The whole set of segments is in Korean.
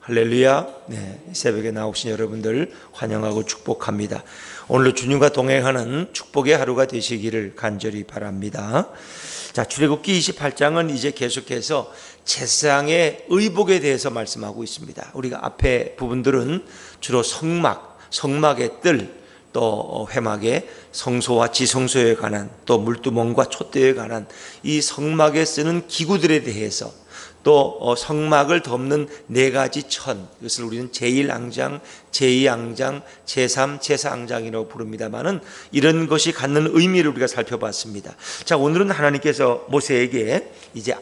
할렐루야. 네, 새벽에 나오신 여러분들 환영하고 축복합니다. 오늘도 주님과 동행하는 축복의 하루가 되시기를 간절히 바랍니다. 자, 출애굽기 28장은 이제 계속해서 제사장의 의복에 대해서 말씀하고 있습니다. 우리가 앞에 부분들은 주로 성막의 뜰, 또 회막의 성소와 지성소에 관한, 또 물두멍과 촛대에 관한 이 성막에 쓰는 기구들에 대해서, 또 성막을 덮는 네 가지 천, 이것을 우리는 제1앙장, 제2앙장, 제3, 제4앙장이라고 부릅니다만은 이런 것이 갖는 의미를 우리가 살펴봤습니다. 자, 오늘은 하나님께서 모세에게 이제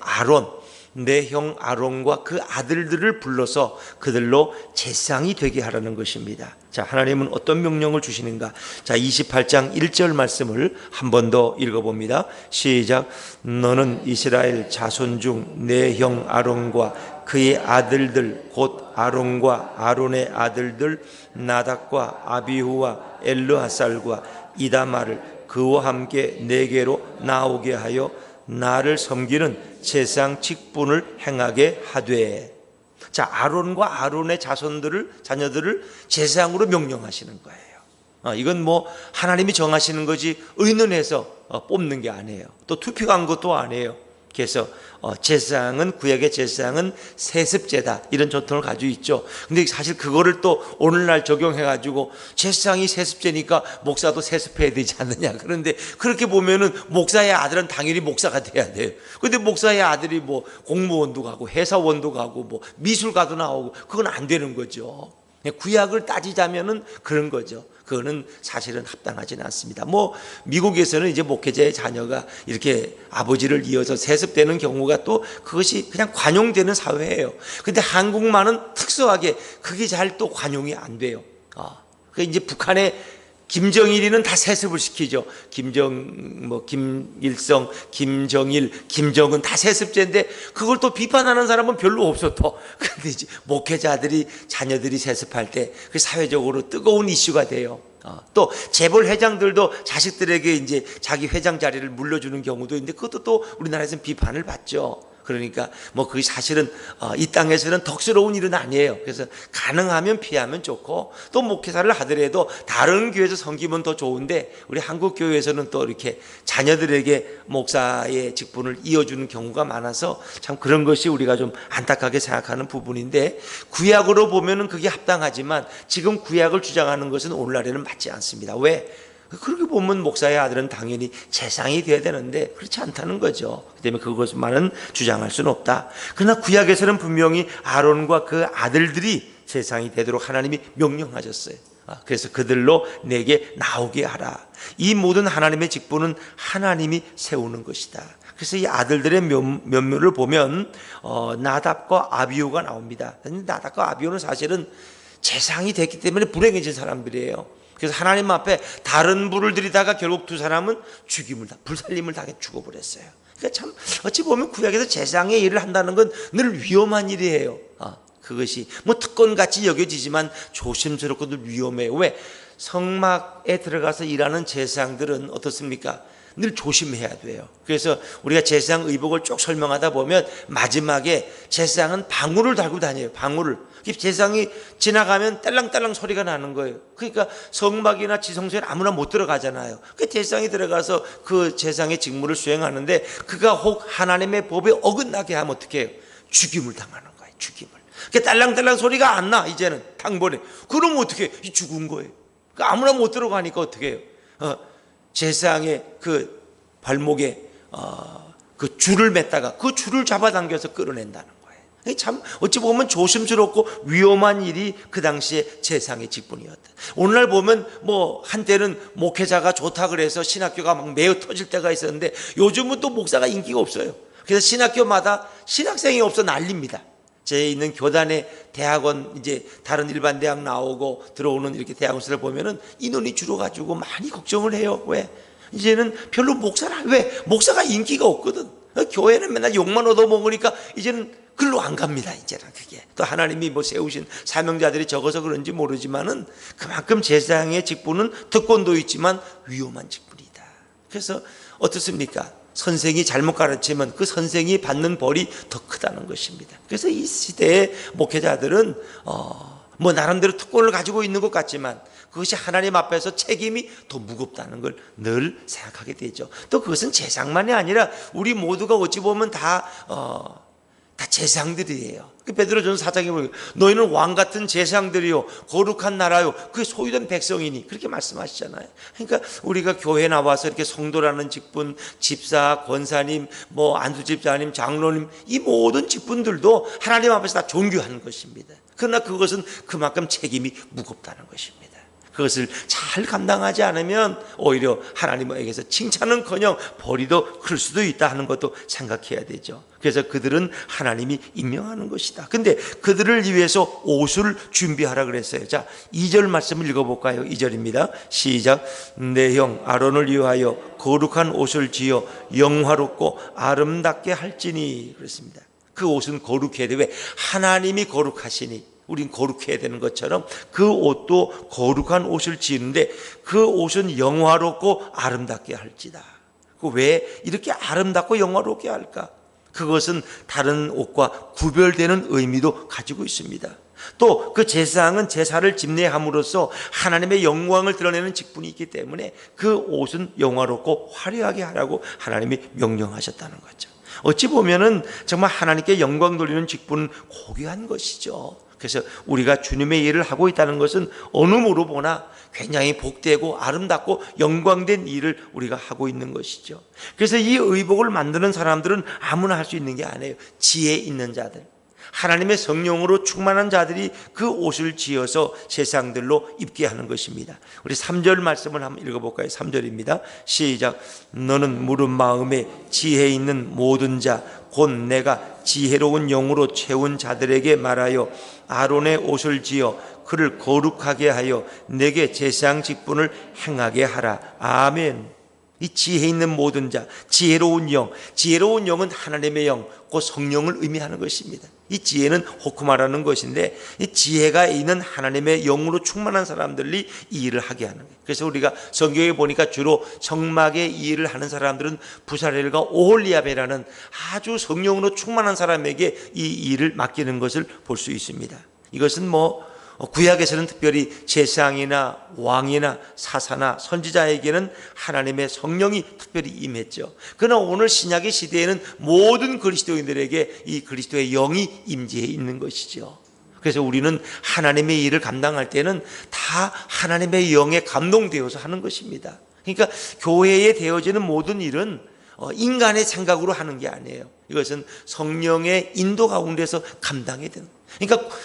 내 형 아론과 그 아들들을 불러서 그들로 제사장이 되게 하라는 것입니다. 자, 하나님은 어떤 명령을 주시는가? 자, 28장 1절 말씀을 한 번 더 읽어봅니다. 시작. 너는 이스라엘 자손 중 내 형 아론과 그의 아들들 곧 아론과 아론의 아들들 나답과 아비후와 엘르하살과 이다마를 그와 함께 내게로 나오게 하여 나를 섬기는 제사장 직분을 행하게 하되. 자, 아론과 아론의 자녀들을 제사장으로 명령하시는 거예요. 이건 하나님이 정하시는 거지 의논해서 뽑는 게 아니에요. 또 투표한 것도 아니에요. 그래서 제사장은, 구약의 제사장은 세습제다, 이런 전통을 가지고 있죠. 근데 사실 그거를 또 오늘날 적용해가지고 제사장이 세습제니까 목사도 세습해야 되지 않느냐. 그런데 그렇게 보면은 목사의 아들은 당연히 목사가 돼야 돼요. 근데 목사의 아들이 공무원도 가고 회사원도 가고 미술가도 나오고 그건 안 되는 거죠. 구약을 따지자면은 그런 거죠. 그거는 사실은 합당하지는 않습니다. 미국에서는 이제 목회자의 자녀가 이렇게 아버지를 이어서 세습되는 경우가 또 그것이 그냥 관용되는 사회예요. 근데 한국만은 특수하게 그게 잘 또 관용이 안 돼요. 그 이제 북한의 김정일이는 다 세습을 시키죠. 김일성, 김정일, 김정은 다 세습제인데 그걸 또 비판하는 사람은 별로 없어 또. 근데 이제 목회자들이 자녀들이 세습할 때 그 사회적으로 뜨거운 이슈가 돼요. 또 재벌 회장들도 자식들에게 이제 자기 회장 자리를 물려주는 경우도 있는데 그것도 또 우리나라에서는 비판을 받죠. 그러니까 그게 사실은 이 땅에서는 덕스러운 일은 아니에요. 그래서 가능하면 피하면 좋고, 또 목회사를 하더라도 다른 교회에서 섬기면 더 좋은데 우리 한국 교회에서는 또 이렇게 자녀들에게 목사의 직분을 이어주는 경우가 많아서 참 그런 것이 우리가 좀 안타깝게 생각하는 부분인데, 구약으로 보면은 그게 합당하지만 지금 구약을 주장하는 것은 오늘날에는 맞지 않습니다. 왜? 그렇게 보면 목사의 아들은 당연히 제사장이 되어야 되는데 그렇지 않다는 거죠. 그 때문에 그것만은 주장할 수는 없다. 그러나 구약에서는 분명히 아론과 그 아들들이 제사장이 되도록 하나님이 명령하셨어요. 그래서 그들로 내게 나오게 하라. 이 모든 하나님의 직분은 하나님이 세우는 것이다. 그래서 이 아들들의 면모를 보면 나답과 아비후가 나옵니다. 나답과 아비후는 사실은 제사장이 됐기 때문에 불행해진 사람들이에요. 그래서 하나님 앞에 다른 불을 들이다가 결국 두 사람은 불살림을 당해 죽어버렸어요. 그러니까 참 어찌 보면 구약에서 제사장의 일을 한다는 건 늘 위험한 일이에요. 그것이 특권같이 여겨지지만 조심스럽고 늘 위험해요. 왜? 성막에 들어가서 일하는 제사장들은 어떻습니까? 늘 조심해야 돼요. 그래서 우리가 제사장 의복을 쭉 설명하다 보면 마지막에 제사장은 방울을 달고 다녀요. 방울을. 제사장이 지나가면 딸랑딸랑 소리가 나는 거예요. 그러니까 성막이나 지성소에 아무나 못 들어가잖아요. 그 제사장이 들어가서 그 제사장의 직무를 수행하는데 그가 혹 하나님의 법에 어긋나게 하면 어떻게 해요? 죽임을 당하는 거예요. 죽임을. 그 딸랑딸랑 소리가 안 나, 이제는 당번에. 그러면 어떻게 해요? 죽은 거예요. 아무나 못 들어가니까 어떻게 해요? 제사장의 그 발목에 그 줄을 맸다가 그 줄을 잡아당겨서 끌어낸다는 거예요. 참 어찌 보면 조심스럽고 위험한 일이 그 당시에 제사장의 직분이었다. 오늘날 보면 한때는 목회자가 좋다 그래서 신학교가 막 매우 터질 때가 있었는데 요즘은 또 목사가 인기가 없어요. 그래서 신학교마다 신학생이 없어 난립니다. 제 있는 교단의 대학원, 이제 다른 일반 대학 나오고 들어오는 이렇게 대학원생을 보면은 인원이 줄어가지고 많이 걱정을 해요. 왜? 이제는 별로 왜? 목사가 인기가 없거든. 교회는 맨날 욕만 얻어먹으니까 이제는 글로 안 갑니다. 이제는 그게. 또 하나님이 세우신 사명자들이 적어서 그런지 모르지만은 그만큼 제사장의 직분은 특권도 있지만 위험한 직분이다. 그래서 어떻습니까? 선생이 잘못 가르치면 그 선생이 받는 벌이 더 크다는 것입니다. 그래서 이 시대의 목회자들은 뭐 나름대로 특권을 가지고 있는 것 같지만 그것이 하나님 앞에서 책임이 더 무겁다는 걸 늘 생각하게 되죠. 또 그것은 제사장만이 아니라 우리 모두가 어찌 보면 다 제사장들이에요. 베드로전서 4장에 보면 너희는 왕 같은 제사장들이요 거룩한 나라요 그게 소유된 백성이니 그렇게 말씀하시잖아요. 그러니까 우리가 교회 나와서 이렇게 성도라는 직분, 집사, 권사님, 뭐 안수집사님, 장로님 이 모든 직분들도 하나님 앞에서 다 존귀하는 것입니다. 그러나 그것은 그만큼 책임이 무겁다는 것입니다. 그것을 잘 감당하지 않으면 오히려 하나님에게서 칭찬은커녕 벌이 더 클 수도 있다 하는 것도 생각해야 되죠. 그래서 그들은 하나님이 임명하는 것이다. 근데 그들을 위해서 옷을 준비하라 그랬어요. 자, 2절 말씀을 읽어볼까요? 2절입니다. 시작. 내 형 아론을 위하여 거룩한 옷을 지어 영화롭고 아름답게 할지니 그랬습니다. 그 옷은 거룩해야 돼. 왜? 하나님이 거룩하시니 우린 거룩해야 되는 것처럼 그 옷도 거룩한 옷을 지는데 그 옷은 영화롭고 아름답게 할지다. 왜 이렇게 아름답고 영화롭게 할까? 그것은 다른 옷과 구별되는 의미도 가지고 있습니다. 또 그 제사장은 제사를 집례함으로써 하나님의 영광을 드러내는 직분이 있기 때문에 그 옷은 영화롭고 화려하게 하라고 하나님이 명령하셨다는 거죠. 어찌 보면은 정말 하나님께 영광 돌리는 직분은 고귀한 것이죠. 그래서 우리가 주님의 일을 하고 있다는 것은 어느 모로 보나 굉장히 복되고 아름답고 영광된 일을 우리가 하고 있는 것이죠. 그래서 이 의복을 만드는 사람들은 아무나 할 수 있는 게 아니에요. 지혜 있는 자들, 하나님의 성령으로 충만한 자들이 그 옷을 지어서 세상들로 입게 하는 것입니다. 우리 3절 말씀을 한번 읽어볼까요? 3절입니다. 시작. 너는 물은 마음에 지혜 있는 모든 자 곧 내가 지혜로운 영으로 채운 자들에게 말하여 아론의 옷을 지어 그를 거룩하게 하여 내게 제사장 직분을 행하게 하라. 아멘. 이 지혜 있는 모든 자, 지혜로운 영, 지혜로운 영은 하나님의 영, 곧 성령을 의미하는 것입니다. 이 지혜는 호크마라는 것인데 이 지혜가 있는 하나님의 영으로 충만한 사람들이 이 일을 하게 하는 거예요. 그래서 우리가 성경에 보니까 주로 성막의 이 일을 하는 사람들은 부사렐과 오홀리압이라는 아주 성령으로 충만한 사람에게 이 일을 맡기는 것을 볼 수 있습니다. 이것은 구약에서는 특별히 제사장이나 왕이나 사사나 선지자에게는 하나님의 성령이 특별히 임했죠. 그러나 오늘 신약의 시대에는 모든 그리스도인들에게 이 그리스도의 영이 임재해 있는 것이죠. 그래서 우리는 하나님의 일을 감당할 때는 다 하나님의 영에 감동되어서 하는 것입니다. 그러니까 교회에 되어지는 모든 일은 인간의 생각으로 하는 게 아니에요. 이것은 성령의 인도 가운데서 감당해야 되는 거예요. 그러니까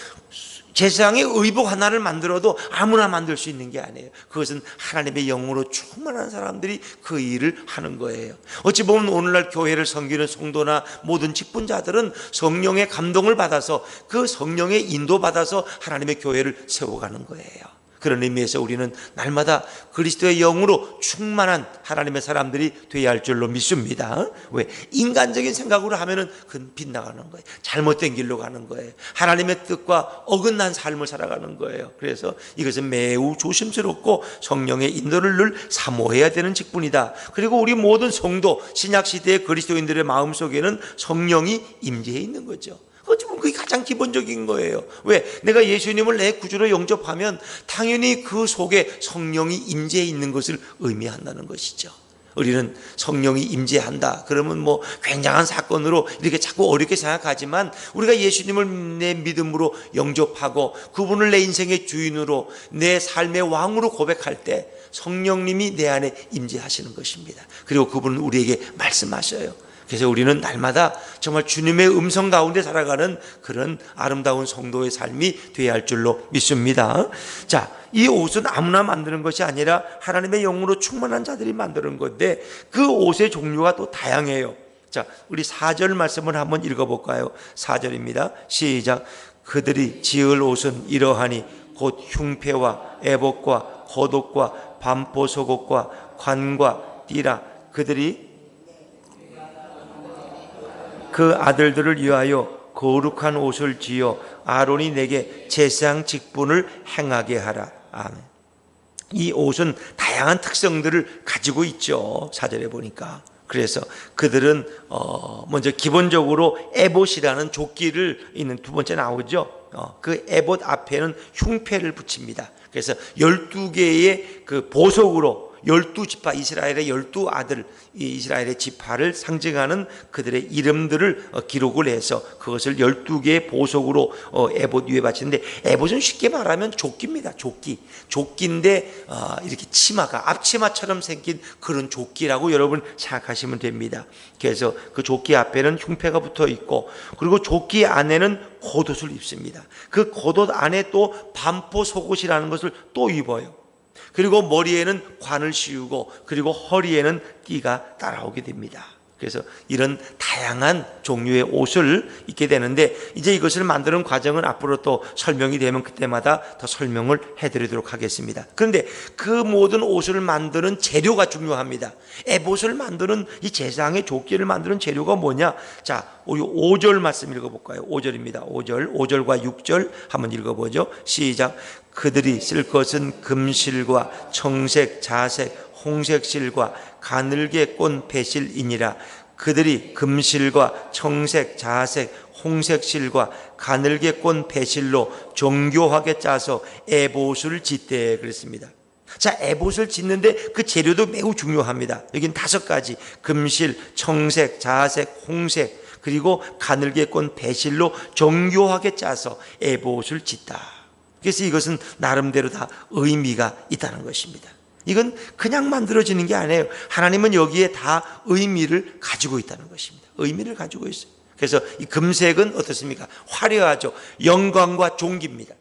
제사장의 의복 하나를 만들어도 아무나 만들 수 있는 게 아니에요. 그것은 하나님의 영으로 충만한 사람들이 그 일을 하는 거예요. 어찌 보면 오늘날 교회를 섬기는 성도나 모든 직분자들은 성령의 감동을 받아서 그 성령의 인도받아서 하나님의 교회를 세워가는 거예요. 그런 의미에서 우리는 날마다 그리스도의 영으로 충만한 하나님의 사람들이 되어야 할 줄로 믿습니다. 왜? 인간적인 생각으로 하면은 그건 빗나가는 거예요. 잘못된 길로 가는 거예요. 하나님의 뜻과 어긋난 삶을 살아가는 거예요. 그래서 이것은 매우 조심스럽고 성령의 인도를 늘 사모해야 되는 직분이다. 그리고 우리 모든 성도, 신약시대의 그리스도인들의 마음속에는 성령이 임재해 있는 거죠. 어쩌면 그게 가장 기본적인 거예요. 왜? 내가 예수님을 내 구주로 영접하면 당연히 그 속에 성령이 임재해 있는 것을 의미한다는 것이죠. 우리는 성령이 임재한다 그러면 굉장한 사건으로 이렇게 자꾸 어렵게 생각하지만 우리가 예수님을 내 믿음으로 영접하고 그분을 내 인생의 주인으로 내 삶의 왕으로 고백할 때 성령님이 내 안에 임재하시는 것입니다. 그리고 그분은 우리에게 말씀하셔요. 그래서 우리는 날마다 정말 주님의 음성 가운데 살아가는 그런 아름다운 성도의 삶이 되어야 할 줄로 믿습니다. 자, 이 옷은 아무나 만드는 것이 아니라 하나님의 영으로 충만한 자들이 만드는 건데 그 옷의 종류가 또 다양해요. 자, 우리 4절 말씀을 한번 읽어볼까요? 4절입니다. 시작. 그들이 지을 옷은 이러하니 곧 흉패와 애복과 겉옷과 반포 속옷과 관과 띠라. 그들이 그 아들들을 위하여 거룩한 옷을 지어 아론이 내게 제사장 직분을 행하게 하라. 아멘. 이 옷은 다양한 특성들을 가지고 있죠. 4절에 보니까 그래서 그들은 먼저 기본적으로 에봇이라는 조끼를 있는 두 번째 나오죠. 그 에봇 앞에는 흉패를 붙입니다. 그래서 12개의 그 보석으로 12지파, 이스라엘의 12아들, 이스라엘의 지파를 상징하는 그들의 이름들을 기록을 해서 그것을 12개의 보석으로 에봇 위에 바치는데, 에봇은 쉽게 말하면 조끼입니다. 조끼인데 이렇게 치마가 앞치마처럼 생긴 그런 조끼라고 여러분 생각하시면 됩니다. 그래서 그 조끼 앞에는 흉패가 붙어 있고, 그리고 조끼 안에는 겉옷을 입습니다. 그 겉옷 안에 또 반포 속옷이라는 것을 또 입어요. 그리고 머리에는 관을 씌우고, 그리고 허리에는 띠가 따라오게 됩니다. 그래서 이런 다양한 종류의 옷을 입게 되는데, 이제 이것을 만드는 과정은 앞으로 또 설명이 되면 그때마다 더 설명을 해드리도록 하겠습니다. 그런데 그 모든 옷을 만드는 재료가 중요합니다. 에봇을 만드는 이 제사장의 조끼를 만드는 재료가 뭐냐? 자, 우리 5절 말씀 읽어볼까요? 5절입니다. 5절과 6절 한번 읽어보죠. 시작. 그들이 쓸 것은 금실과 청색, 자색, 홍색 실과 가늘게 꼰 배실이니라. 그들이 금실과 청색, 자색, 홍색 실과 가늘게 꼰 배실로 정교하게 짜서 에봇을 짓되 그랬습니다. 자, 에봇을 짓는데 그 재료도 매우 중요합니다. 여기는 5가지: 금실, 청색, 자색, 홍색, 그리고 가늘게 꼰 배실로 정교하게 짜서 에봇을 짓다. 그래서 이것은 나름대로 다 의미가 있다는 것입니다. 이건 그냥 만들어지는 게 아니에요. 하나님은 여기에 다 의미를 가지고 있다는 것입니다. 의미를 가지고 있어요. 그래서 이 금색은 어떻습니까? 화려하죠. 영광과 존귀입니다.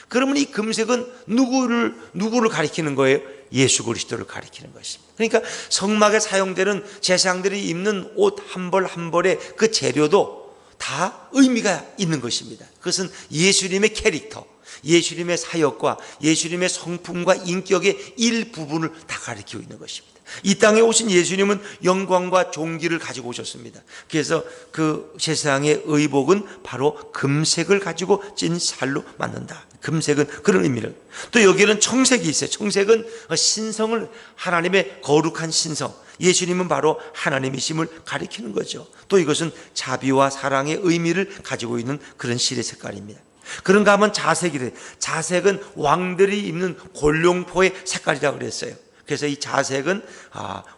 그러면 이 금색은 누구를 가리키는 거예요? 예수 그리스도를 가리키는 것입니다. 그러니까 성막에 사용되는 제사장들이 입는 옷 한 벌 한 벌의 그 재료도 다 의미가 있는 것입니다. 그것은 예수님의 캐릭터, 예수님의 사역과 예수님의 성품과 인격의 일부분을 다 가리키고 있는 것입니다. 이 땅에 오신 예수님은 영광과 존귀를 가지고 오셨습니다. 그래서 그 제사장의 의복은 바로 금색을 가지고 찐 살로 만든다. 금색은 그런 의미를. 또 여기에는 청색이 있어요. 청색은 신성을, 하나님의 거룩한 신성, 예수님은 바로 하나님이심을 가리키는 거죠. 또 이것은 자비와 사랑의 의미를 가지고 있는 그런 실의 색깔입니다. 그런가 하면 자색이래. 자색은 왕들이 입는 골룡포의 색깔이라고 그랬어요. 그래서 이 자색은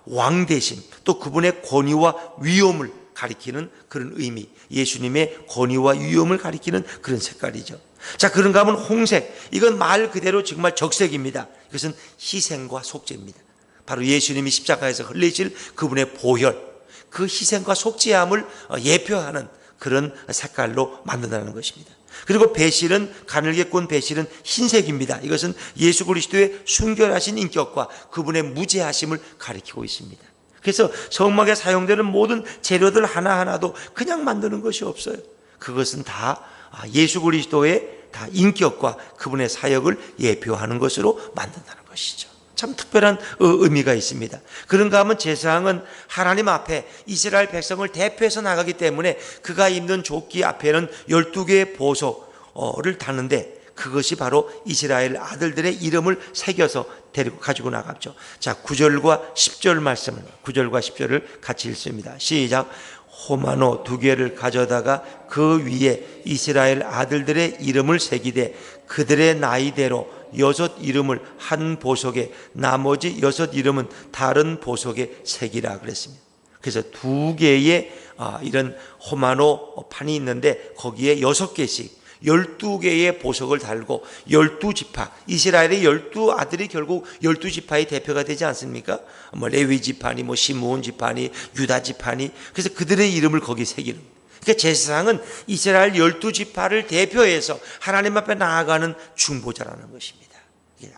왕대심, 또 그분의 권위와 위엄을 가리키는 그런 의미, 예수님의 권위와 위엄을 가리키는 그런 색깔이죠. 자, 그런가 하면 홍색, 이건 말 그대로 정말 적색입니다. 이것은 희생과 속죄입니다. 바로 예수님이 십자가에서 흘리실 그분의 보혈, 그 희생과 속죄함을 예표하는 그런 색깔로 만든다는 것입니다. 그리고 배실은, 가늘게 꼰 배실은 흰색입니다. 이것은 예수 그리스도의 순결하신 인격과 그분의 무죄하심을 가리키고 있습니다. 그래서 성막에 사용되는 모든 재료들 하나하나도 그냥 만드는 것이 없어요. 그것은 다 예수 그리스도의 다 인격과 그분의 사역을 예표하는 것으로 만든다는 것이죠. 참 특별한 의미가 있습니다. 그런가 하면 제사장은 하나님 앞에 이스라엘 백성을 대표해서 나가기 때문에 그가 입는 조끼 앞에는 12개의 보석을 다는데, 그것이 바로 이스라엘 아들들의 이름을 새겨서 데리고 가지고 나갔죠. 자, 9절과 10절 말씀을, 9절과 10절을 같이 읽습니다. 시작. 호마노 2개를 가져다가 그 위에 이스라엘 아들들의 이름을 새기되 그들의 나이대로 6 이름을 한 보석에, 나머지 6 이름은 다른 보석에 새기라 그랬습니다. 그래서 2개의 이런 호마노 판이 있는데 거기에 6개씩 12개의 보석을 달고 12지파, 이스라엘의 12아들이 결국 12지파의 대표가 되지 않습니까? 레위 지파니, 시므온 지파니, 유다 지파니, 그래서 그들의 이름을 거기 새기는. 그러니까 제사장은 이스라엘 12지파를 대표해서 하나님 앞에 나아가는 중보자라는 것입니다.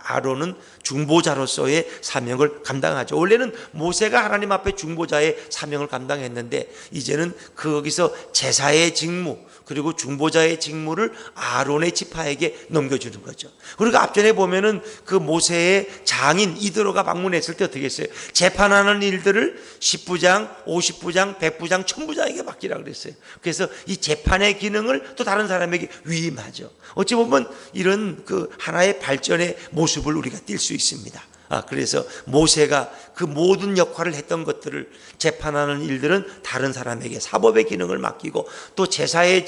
아론은 중보자로서의 사명을 감당하죠. 원래는 모세가 하나님 앞에 중보자의 사명을 감당했는데, 이제는 거기서 제사의 직무, 그리고 중보자의 직무를 아론의 지파에게 넘겨주는 거죠. 그리고 앞전에 보면은 그 모세의 장인 이드로가 방문했을 때 어떻게 했어요? 재판하는 일들을 10부장, 50부장, 100부장, 1000부장에게 맡기라 그랬어요. 그래서 이 재판의 기능을 또 다른 사람에게 위임하죠. 어찌 보면 이런 그 하나의 발전의 모습을 우리가 띌 수 있습니다. 그래서 모세가 그 모든 역할을 했던 것들을 재판하는 일들은 다른 사람에게 사법의 기능을 맡기고 또 제사의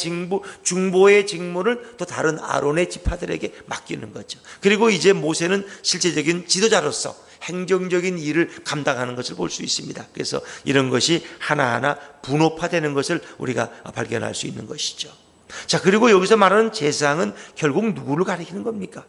중보의 직무를 또 다른 아론의 지파들에게 맡기는 거죠. 그리고 이제 모세는 실제적인 지도자로서 행정적인 일을 감당하는 것을 볼 수 있습니다. 그래서 이런 것이 하나하나 분업화되는 것을 우리가 발견할 수 있는 것이죠. 자, 그리고 여기서 말하는 제사장은 결국 누구를 가리키는 겁니까?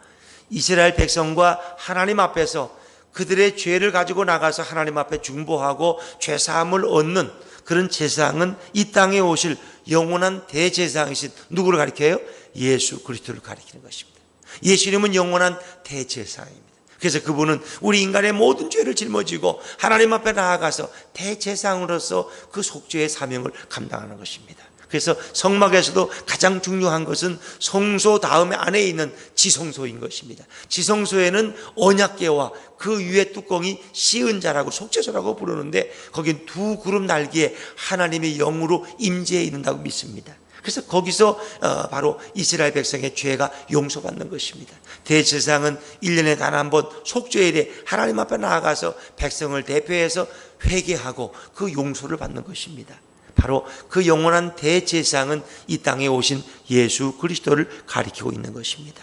이스라엘 백성과 하나님 앞에서 그들의 죄를 가지고 나가서 하나님 앞에 중보하고 죄사함을 얻는 그런 제사장은 이 땅에 오실 영원한 대제사장이신 누구를 가리켜요? 예수 그리스도를 가리키는 것입니다. 예수님은 영원한 대제사장입니다. 그래서 그분은 우리 인간의 모든 죄를 짊어지고 하나님 앞에 나아가서 대제사장으로서 그 속죄의 사명을 감당하는 것입니다. 그래서 성막에서도 가장 중요한 것은 성소 다음에 안에 있는 지성소인 것입니다. 지성소에는 언약궤와 그 위에 뚜껑이 씌은 자라고 속죄소라고 부르는데 거긴 두 그룹 날개에 하나님의 영으로 임재해 있는다고 믿습니다. 그래서 거기서 바로 이스라엘 백성의 죄가 용서받는 것입니다. 대제사장은 1년에 단 한 번 속죄일에 하나님 앞에 나아가서 백성을 대표해서 회개하고 그 용서를 받는 것입니다. 바로 그 영원한 대제사장은 이 땅에 오신 예수 그리스도를 가리키고 있는 것입니다.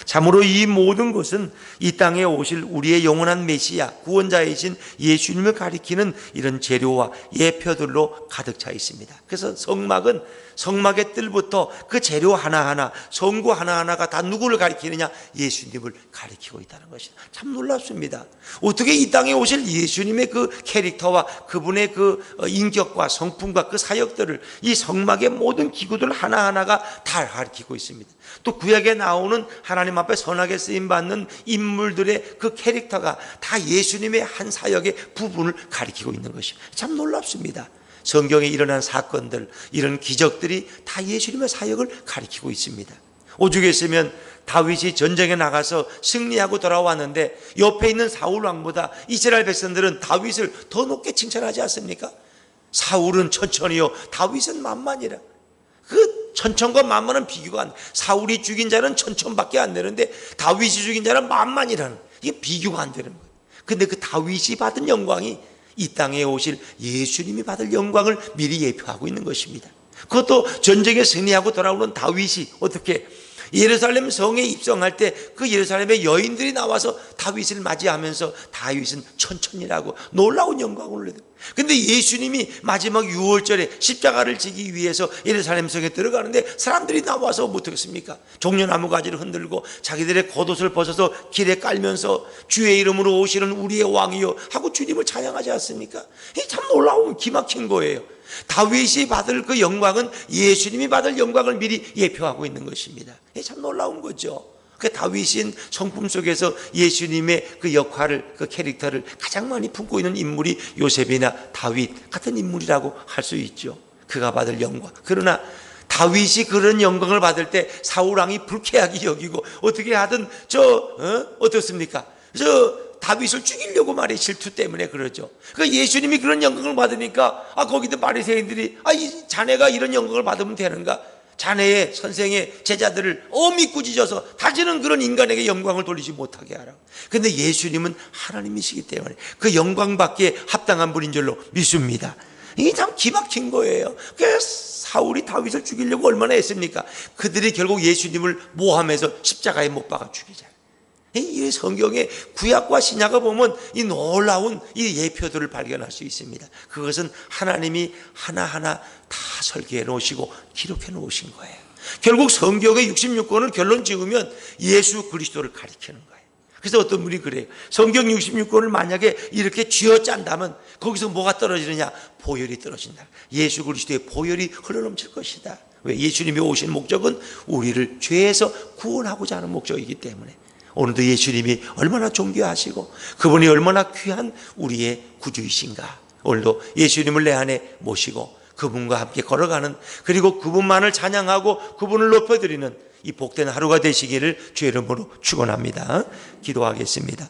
참으로 이 모든 것은 이 땅에 오실 우리의 영원한 메시아 구원자이신 예수님을 가리키는 이런 재료와 예표들로 가득 차 있습니다. 그래서 성막은 성막의 뜰부터 그 재료 하나하나 성구 하나하나가 다 누구를 가리키느냐? 예수님을 가리키고 있다는 것이다. 참 놀랍습니다. 어떻게 이 땅에 오실 예수님의 그 캐릭터와 그분의 그 인격과 성품과 그 사역들을 이 성막의 모든 기구들 하나하나가 다 가리키고 있습니다. 또 구약에 나오는 하나님 앞에 선하게 쓰임받는 인물들의 그 캐릭터가 다 예수님의 한 사역의 부분을 가리키고 있는 것입니다. 참 놀랍습니다. 성경에 일어난 사건들, 이런 기적들이 다 예수님의 사역을 가리키고 있습니다. 오죽했으면 다윗이 전쟁에 나가서 승리하고 돌아왔는데 옆에 있는 사울 왕보다 이스라엘 백성들은 다윗을 더 높게 칭찬하지 않습니까? 사울은 천천히요, 다윗은 만만이라. 그 천천과 만만은 비교가 안 돼. 사울이 죽인 자는 천천밖에 안 되는데 다윗이 죽인 자는 만만이라는, 이게 비교가 안 되는 거예요. 근데 그 다윗이 받은 영광이 이 땅에 오실 예수님이 받을 영광을 미리 예표하고 있는 것입니다. 그것도 전쟁에 승리하고 돌아오는 다윗이 어떻게 예루살렘 성에 입성할 때 그 예루살렘의 여인들이 나와서 다윗을 맞이하면서 다윗은 천천히라고 놀라운 영광을 얻어요. 근데 예수님이 마지막 유월절에 십자가를 지기 위해서 예루살렘 성에 들어가는데 사람들이 나와서 어떻겠습니까? 종려나무 가지를 흔들고 자기들의 겉옷을 벗어서 길에 깔면서 주의 이름으로 오시는 우리의 왕이요 하고 주님을 찬양하지 않습니까? 이게 참 놀라운 기막힌 거예요. 다윗이 받을 그 영광은 예수님이 받을 영광을 미리 예표하고 있는 것입니다. 이게 참 놀라운 거죠. 그 다윗인 성품 속에서 예수님의 그 역할을, 그 캐릭터를 가장 많이 품고 있는 인물이 요셉이나 다윗 같은 인물이라고 할 수 있죠. 그가 받을 영광. 그러나 다윗이 그런 영광을 받을 때 사울 왕이 불쾌하게 여기고 어떻게 하든 어떻습니까? 다윗을 죽이려고 말해, 질투 때문에 그러죠. 그 예수님이 그런 영광을 받으니까 거기도 바리새인들이 이 자네가 이런 영광을 받으면 되는가? 자네의 선생의 제자들을 엄히 꾸짖어서 다시는 그런 인간에게 영광을 돌리지 못하게 하라. 근데 예수님은 하나님이시기 때문에 그 영광받기에 합당한 분인 줄로 믿습니다. 이게 참 기막힌 거예요. 그래서 사울이 다윗을 죽이려고 얼마나 했습니까? 그들이 결국 예수님을 모함해서 십자가에 못 박아 죽이잖아요. 이 성경의 구약과 신약을 보면 이 놀라운 이 예표들을 발견할 수 있습니다. 그것은 하나님이 하나하나 다 설계해 놓으시고 기록해 놓으신 거예요. 결국 성경의 66권을 결론 지으면 예수 그리스도를 가리키는 거예요. 그래서 어떤 분이 그래요. 성경 66권을 만약에 이렇게 쥐어짠다면 거기서 뭐가 떨어지느냐? 보혈이 떨어진다. 예수 그리스도의 보혈이 흘러넘칠 것이다. 왜? 예수님이 오신 목적은 우리를 죄에서 구원하고자 하는 목적이기 때문에. 오늘도 예수님이 얼마나 존귀하시고 그분이 얼마나 귀한 우리의 구주이신가. 오늘도 예수님을 내 안에 모시고 그분과 함께 걸어가는, 그리고 그분만을 찬양하고 그분을 높여드리는 이 복된 하루가 되시기를 주의 이름으로 축원합니다. 기도하겠습니다.